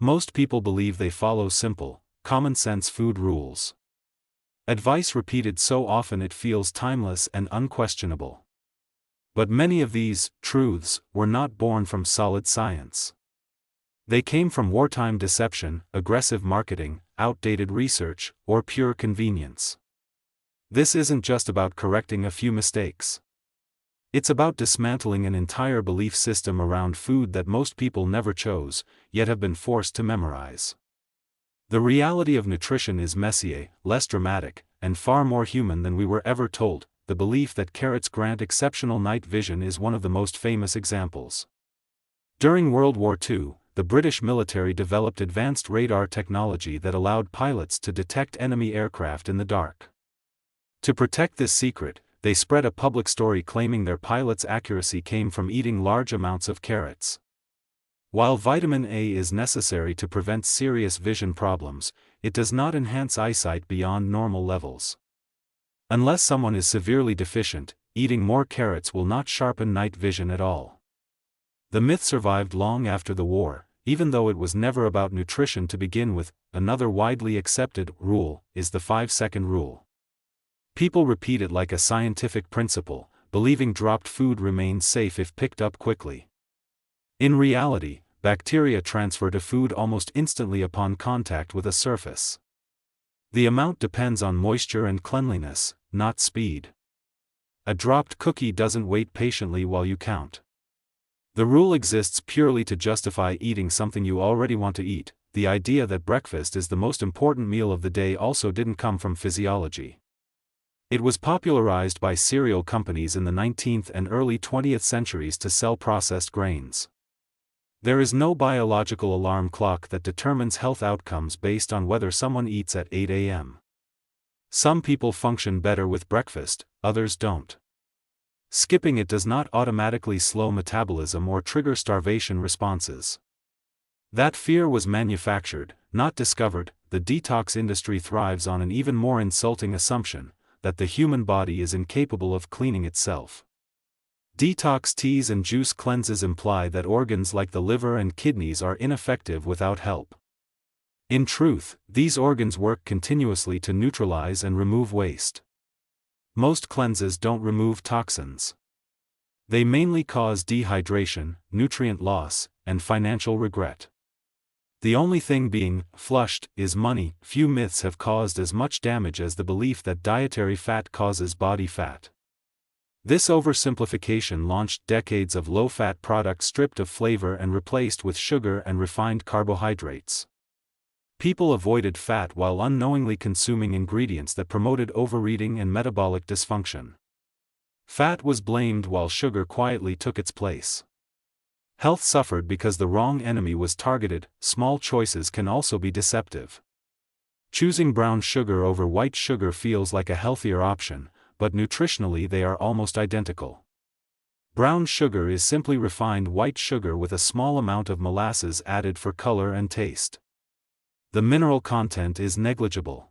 Most people believe they follow simple, common-sense food rules. Advice repeated so often it feels timeless and unquestionable. But many of these truths were not born from solid science. They came from wartime deception, aggressive marketing, outdated research, or pure convenience. This isn't just about correcting a few mistakes. It's about dismantling an entire belief system around food that most people never chose, yet have been forced to memorize. The reality of nutrition is messier, less dramatic, and far more human than we were ever told. The belief that carrots grant exceptional night vision is one of the most famous examples. During World War II, the British military developed advanced radar technology that allowed pilots to detect enemy aircraft in the dark. To protect this secret, they spread a public story claiming their pilots' accuracy came from eating large amounts of carrots. While vitamin A is necessary to prevent serious vision problems, it does not enhance eyesight beyond normal levels. Unless someone is severely deficient, eating more carrots will not sharpen night vision at all. The myth survived long after the war, even though it was never about nutrition to begin with. Another widely accepted rule is the 5-second rule. People repeat it like a scientific principle, believing dropped food remains safe if picked up quickly. In reality, bacteria transfer to food almost instantly upon contact with a surface. The amount depends on moisture and cleanliness, not speed. A dropped cookie doesn't wait patiently while you count. The rule exists purely to justify eating something you already want to eat. The idea that breakfast is the most important meal of the day also didn't come from physiology. It was popularized by cereal companies in the 19th and early 20th centuries to sell processed grains. There is no biological alarm clock that determines health outcomes based on whether someone eats at 8 a.m. Some people function better with breakfast, others don't. Skipping it does not automatically slow metabolism or trigger starvation responses. That fear was manufactured, not discovered. The detox industry thrives on an even more insulting assumption, that the human body is incapable of cleaning itself. Detox teas and juice cleanses imply that organs like the liver and kidneys are ineffective without help. In truth, these organs work continuously to neutralize and remove waste. Most cleanses don't remove toxins. They mainly cause dehydration, nutrient loss, and financial regret. The only thing being flushed is money. Few myths have caused as much damage as the belief that dietary fat causes body fat. This oversimplification launched decades of low-fat products stripped of flavor and replaced with sugar and refined carbohydrates. People avoided fat while unknowingly consuming ingredients that promoted overeating and metabolic dysfunction. Fat was blamed while sugar quietly took its place. Health suffered because the wrong enemy was targeted. Small choices can also be deceptive. Choosing brown sugar over white sugar feels like a healthier option, but nutritionally they are almost identical. Brown sugar is simply refined white sugar with a small amount of molasses added for color and taste. The mineral content is negligible.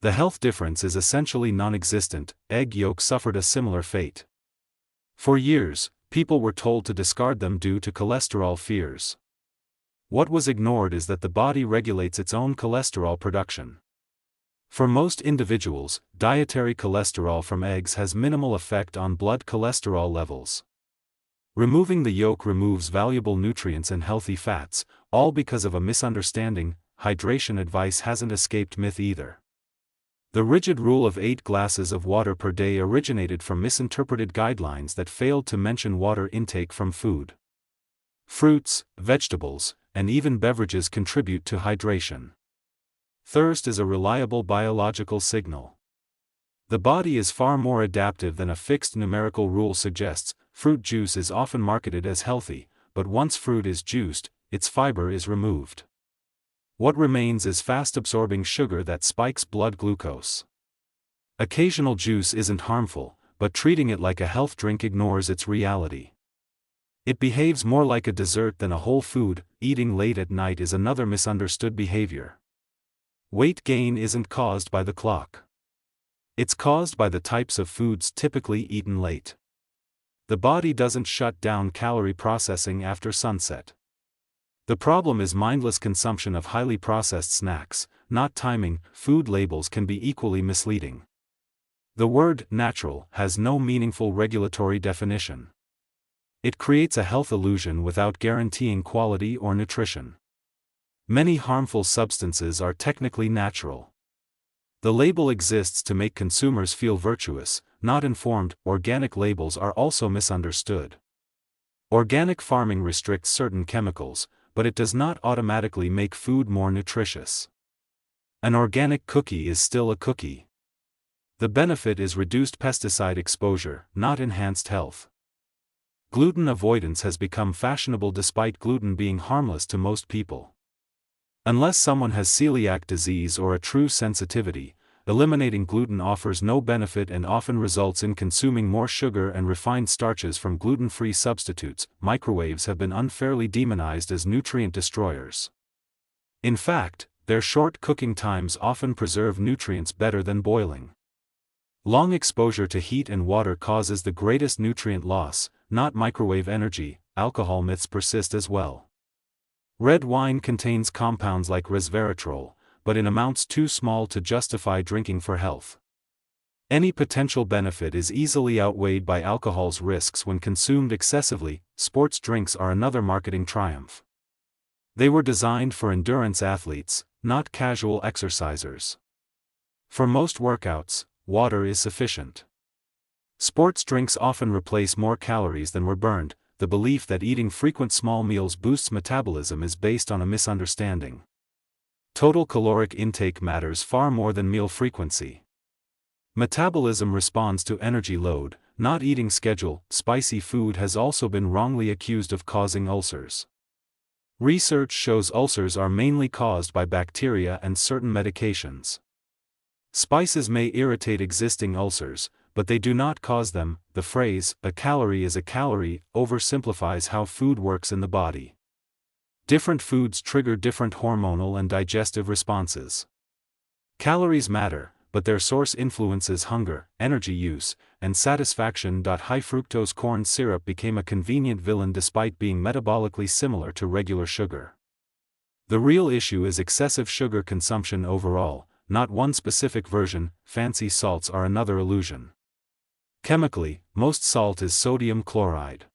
The health difference is essentially non-existent. Egg yolk suffered a similar fate. For years, people were told to discard them due to cholesterol fears. What was ignored is that the body regulates its own cholesterol production. For most individuals, dietary cholesterol from eggs has minimal effect on blood cholesterol levels. Removing the yolk removes valuable nutrients and healthy fats, all because of a misunderstanding. Hydration advice hasn't escaped myth either. The rigid rule of 8 glasses of water per day originated from misinterpreted guidelines that failed to mention water intake from food. Fruits, vegetables, and even beverages contribute to hydration. Thirst is a reliable biological signal. The body is far more adaptive than a fixed numerical rule suggests. Fruit juice is often marketed as healthy, but once fruit is juiced, its fiber is removed. What remains is fast-absorbing sugar that spikes blood glucose. Occasional juice isn't harmful, but treating it like a health drink ignores its reality. It behaves more like a dessert than a whole food. Eating late at night is another misunderstood behavior. Weight gain isn't caused by the clock. It's caused by the types of foods typically eaten late. The body doesn't shut down calorie processing after sunset. The problem is mindless consumption of highly processed snacks, not timing. Food labels can be equally misleading. The word natural has no meaningful regulatory definition. It creates a health illusion without guaranteeing quality or nutrition. Many harmful substances are technically natural. The label exists to make consumers feel virtuous, not informed. Organic labels are also misunderstood. Organic farming restricts certain chemicals, but it does not automatically make food more nutritious. An organic cookie is still a cookie. The benefit is reduced pesticide exposure, not enhanced health. Gluten avoidance has become fashionable despite gluten being harmless to most people. Unless someone has celiac disease or a true sensitivity, eliminating gluten offers no benefit and often results in consuming more sugar and refined starches from gluten-free substitutes. Microwaves have been unfairly demonized as nutrient destroyers. In fact, their short cooking times often preserve nutrients better than boiling. Long exposure to heat and water causes the greatest nutrient loss, not microwave energy. Alcohol myths persist as well. Red wine contains compounds like resveratrol, but in amounts too small to justify drinking for health. Any potential benefit is easily outweighed by alcohol's risks when consumed excessively. Sports drinks are another marketing triumph. They were designed for endurance athletes, not casual exercisers. For most workouts, water is sufficient. Sports drinks often replace more calories than were burned. The belief that eating frequent small meals boosts metabolism is based on a misunderstanding. Total caloric intake matters far more than meal frequency. Metabolism responds to energy load, not eating schedule. Spicy food has also been wrongly accused of causing ulcers. Research shows ulcers are mainly caused by bacteria and certain medications. Spices may irritate existing ulcers, but they do not cause them. The phrase, "a calorie is a calorie," oversimplifies how food works in the body. Different foods trigger different hormonal and digestive responses. Calories matter, but their source influences hunger, energy use, and satisfaction. High fructose corn syrup became a convenient villain despite being metabolically similar to regular sugar. The real issue is excessive sugar consumption overall, not one specific version. Fancy salts are another illusion. Chemically, most salt is sodium chloride.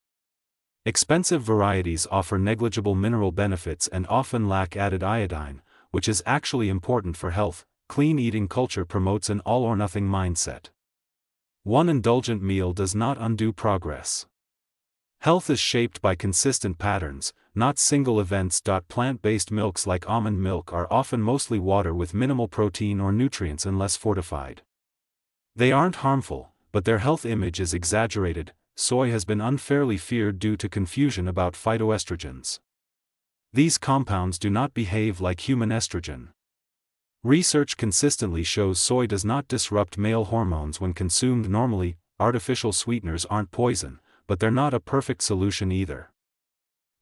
Expensive varieties offer negligible mineral benefits and often lack added iodine, which is actually important for health. Clean eating culture promotes an all-or-nothing mindset. One indulgent meal does not undo progress. Health is shaped by consistent patterns, not single events. Plant-based milks like almond milk are often mostly water with minimal protein or nutrients unless fortified. They aren't harmful, but their health image is exaggerated. Soy has been unfairly feared due to confusion about phytoestrogens. These compounds do not behave like human estrogen. Research consistently shows soy does not disrupt male hormones when consumed normally. Artificial sweeteners aren't poison, but they're not a perfect solution either.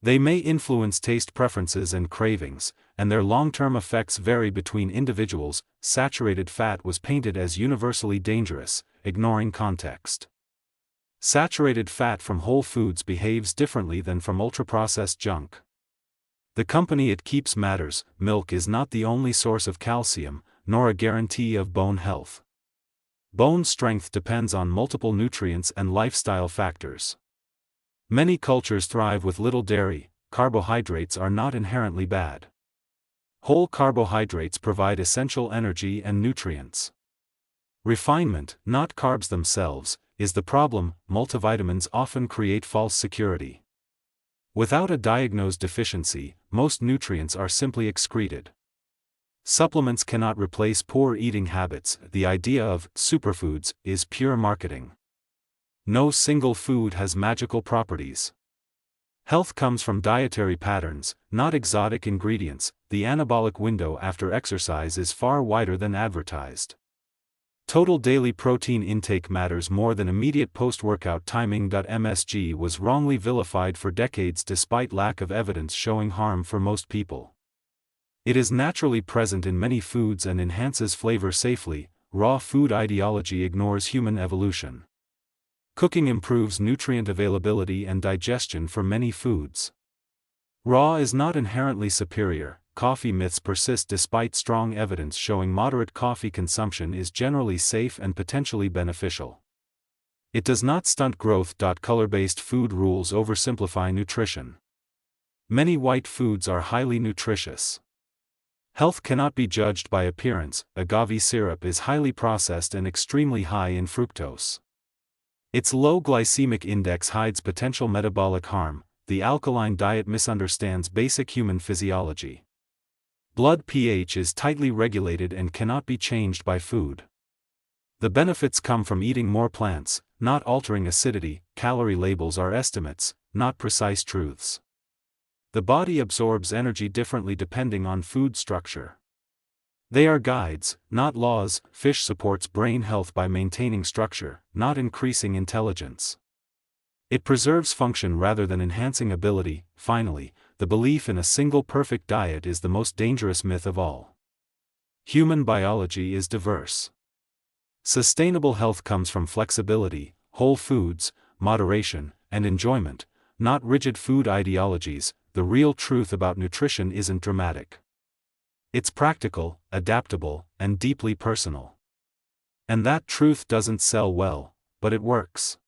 They may influence taste preferences and cravings, and their long-term effects vary between individuals. Saturated fat was painted as universally dangerous, ignoring context. Saturated fat from whole foods behaves differently than from ultra-processed junk. The company it keeps matters. Milk is not the only source of calcium, nor a guarantee of bone health. Bone strength depends on multiple nutrients and lifestyle factors. Many cultures thrive with little dairy. Carbohydrates are not inherently bad. Whole carbohydrates provide essential energy and nutrients. Refinement, not carbs themselves, is the problem. Multivitamins often create false security. Without a diagnosed deficiency, most nutrients are simply excreted. Supplements cannot replace poor eating habits. The idea of superfoods is pure marketing. No single food has magical properties. Health comes from dietary patterns, not exotic ingredients. The anabolic window after exercise is far wider than advertised. Total daily protein intake matters more than immediate post-workout timing. MSG was wrongly vilified for decades despite lack of evidence showing harm for most people. It is naturally present in many foods and enhances flavor safely. Raw food ideology ignores human evolution. Cooking improves nutrient availability and digestion for many foods. Raw is not inherently superior. Coffee myths persist despite strong evidence showing moderate coffee consumption is generally safe and potentially beneficial. It does not stunt growth. Color-based food rules oversimplify nutrition. Many white foods are highly nutritious. Health cannot be judged by appearance. Agave syrup is highly processed and extremely high in fructose. Its low glycemic index hides potential metabolic harm. The alkaline diet misunderstands basic human physiology. Blood pH is tightly regulated and cannot be changed by food. The benefits come from eating more plants, not altering acidity. Calorie labels are estimates, not precise truths. The body absorbs energy differently depending on food structure. They are guides, not laws. Fish supports brain health by maintaining structure, not increasing intelligence. It preserves function rather than enhancing ability. Finally, the belief in a single perfect diet is the most dangerous myth of all. Human biology is diverse. Sustainable health comes from flexibility, whole foods, moderation, and enjoyment, not rigid food ideologies. The real truth about nutrition isn't dramatic. It's practical, adaptable, and deeply personal. And that truth doesn't sell well, but it works.